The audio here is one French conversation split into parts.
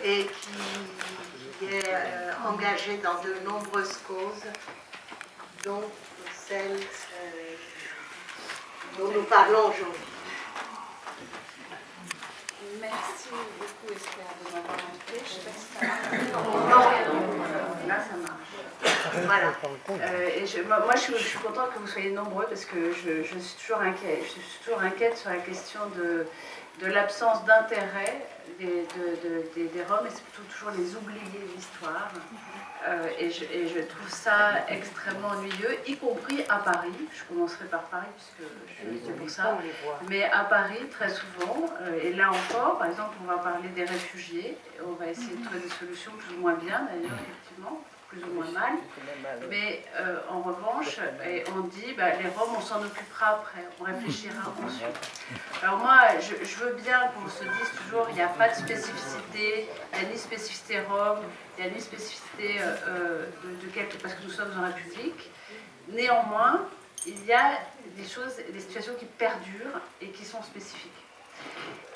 et qui est engagé dans de nombreuses causes, dont celle dont nous parlons aujourd'hui. Merci beaucoup Esther de m'avoir invité. Je ne sais pas si ça marche. Non, là ça marche. Voilà. Moi je suis contente que vous soyez nombreux parce que je suis toujours inquiète. Je suis toujours inquiète sur la question de l'absence d'intérêt des Roms, et c'est plutôt toujours les oubliés de l'histoire. Et je trouve ça extrêmement ennuyeux, y compris à Paris. Je commencerai par Paris puisque je suis pour ça. Mais à Paris, très souvent, et là encore, par exemple, on va parler des réfugiés. On va essayer de trouver des solutions plus ou moins bien, d'ailleurs, effectivement, plus ou moins mal. Mais en revanche, on dit, les Roms, on s'en occupera après, on réfléchira ensuite. Alors moi, je veux bien qu'on se dise toujours, il n'y a pas de spécificité, il n'y a ni spécificité Rome, il n'y a ni spécificité de quelque, parce que nous sommes en République. Néanmoins, il y a des choses, des situations qui perdurent et qui sont spécifiques.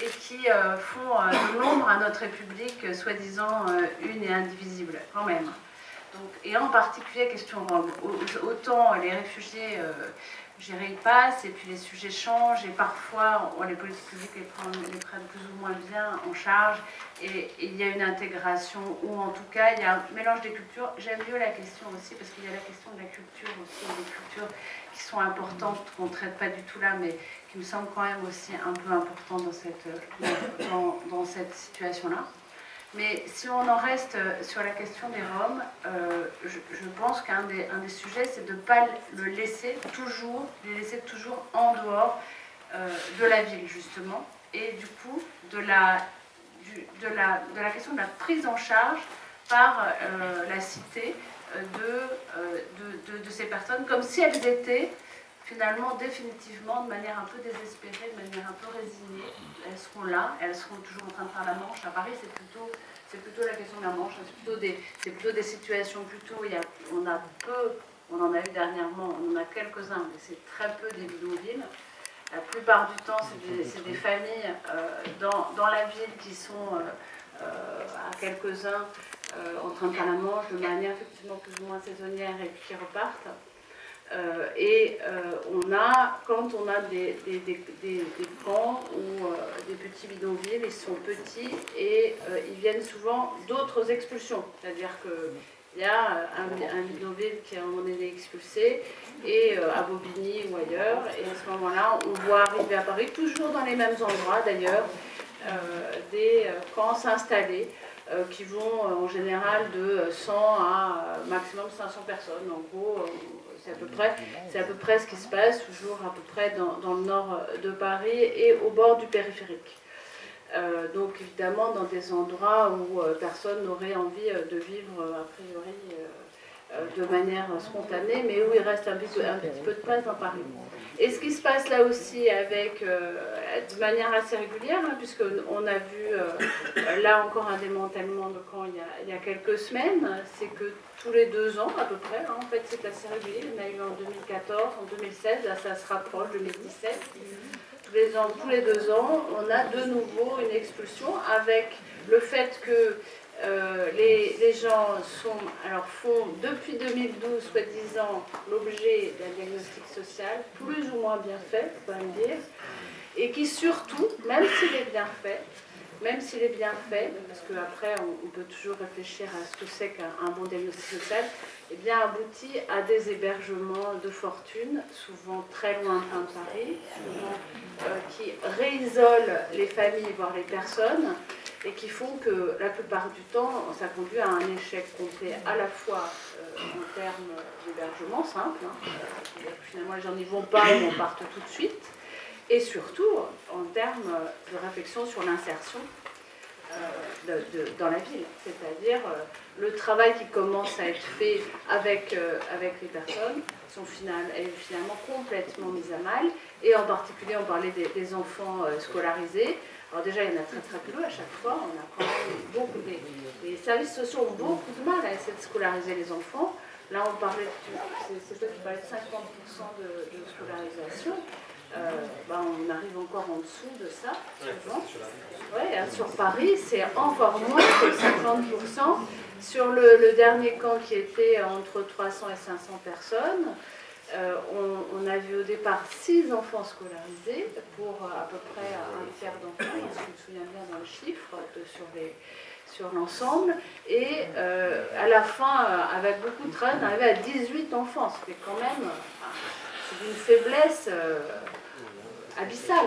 Et qui font de l'ombre à notre République, soi-disant une et indivisible, quand même. Donc, et en particulier, question Rome. Autant les réfugiés, ils passent, et puis les sujets changent, et parfois les politiques publiques les prennent plus ou moins bien en charge, et il y a une intégration, ou en tout cas, il y a un mélange des cultures. J'aime mieux la question aussi, parce qu'il y a la question de la culture aussi, des cultures qui sont importantes, qu'on ne traite pas du tout là, mais qui me semblent quand même aussi un peu importantes dans cette situation-là. Mais si on en reste sur la question des Roms, je pense qu'un des sujets, c'est de ne pas les laisser toujours en dehors de la ville, justement, et du coup, de la question de la prise en charge par la cité de ces personnes, comme si elles étaient finalement, définitivement, de manière un peu désespérée, de manière un peu résignée. Elles seront là, elles seront toujours en train de faire la Manche. À Paris, c'est plutôt la question de la Manche, c'est plutôt des situations, on en a eu dernièrement, on en a quelques-uns, mais c'est très peu des bidonvilles. La plupart du temps, c'est des familles dans la ville qui sont à quelques-uns en train de faire la Manche de manière effectivement plus ou moins saisonnière et qui repartent. Quand on a des camps ou des petits bidonvilles, ils sont petits et ils viennent souvent d'autres expulsions. C'est-à-dire qu'il y a un bidonville qui à un moment donné expulsé, et à Bobigny ou ailleurs, et à ce moment-là, on voit arriver à Paris, toujours dans les mêmes endroits d'ailleurs, des camps s'installer, qui vont en général de 100 à maximum 500 personnes. En gros, c'est à peu près ce qui se passe, toujours à peu près dans le nord de Paris et au bord du périphérique. Donc évidemment dans des endroits où personne n'aurait envie de vivre a priori de manière spontanée, mais où il reste un petit peu de place dans Paris. Et ce qui se passe là aussi de manière assez régulière, puisqu'on a vu là encore un démantèlement de camp il y a quelques semaines, c'est que tous les 2 ans à peu près, en fait c'est assez régulier, il y en a eu en 2014, en 2016, là ça se rapproche, 2017. Tous les 2 ans, on a de nouveau une expulsion, avec le fait que les gens font depuis 2012, soi-disant, l'objet d'un diagnostic social, plus ou moins bien fait, faut quand même dire, et qui surtout, même s'il est bien fait, parce qu'après on peut toujours réfléchir à ce que c'est qu'un bon diagnostic social, eh bien aboutit à des hébergements de fortune, souvent très lointains de Paris, souvent qui réisolent les familles, voire les personnes, et qui font que la plupart du temps, ça conduit à un échec complet, à la fois en termes d'hébergement simple, finalement les gens n'y vont pas ou en partent tout de suite, et surtout en termes de réflexion sur l'insertion dans la ville, c'est-à-dire le travail qui commence à être fait avec les personnes est finalement complètement mis à mal, et en particulier on parlait des enfants scolarisés. Alors déjà il y en a très très peu à chaque fois, on a quand même les services sociaux ont beaucoup de mal à essayer de scolariser les enfants. Là on parlait, c'est toi qui parlais de 50% de scolarisation. on arrive encore en dessous de ça. Ouais, sur Paris, c'est encore moins que 50%. Sur le dernier camp qui était entre 300 et 500 personnes, on a vu au départ 6 enfants scolarisés pour à peu près un tiers d'enfants, si je me souviens bien dans le chiffre, sur l'ensemble. Et à la fin, avec beaucoup de travail, on arrivait à 18 enfants. C'était quand même d'une faiblesse abyssale.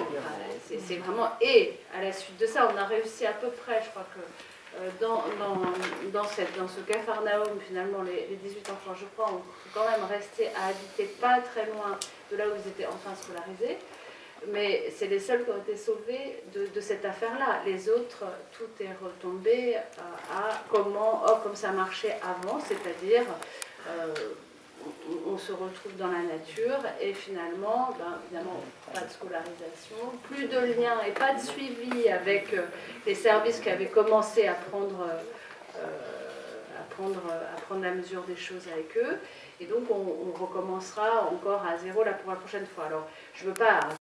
C'est vraiment... Et à la suite de ça, on a réussi à peu près, je crois que dans ce Capharnaüm, finalement, les 18 enfants, je crois, ont quand même resté à habiter pas très loin de là où ils étaient enfin scolarisés. Mais c'est les seuls qui ont été sauvés de cette affaire-là. Les autres, tout est retombé à comme ça marchait avant, c'est-à-dire on se retrouve dans la nature et finalement, évidemment, pas de scolarisation, plus de lien et pas de suivi avec les services qui avaient commencé à prendre la mesure des choses avec eux. Et donc on recommencera encore à zéro là pour la prochaine fois. Alors je ne veux pas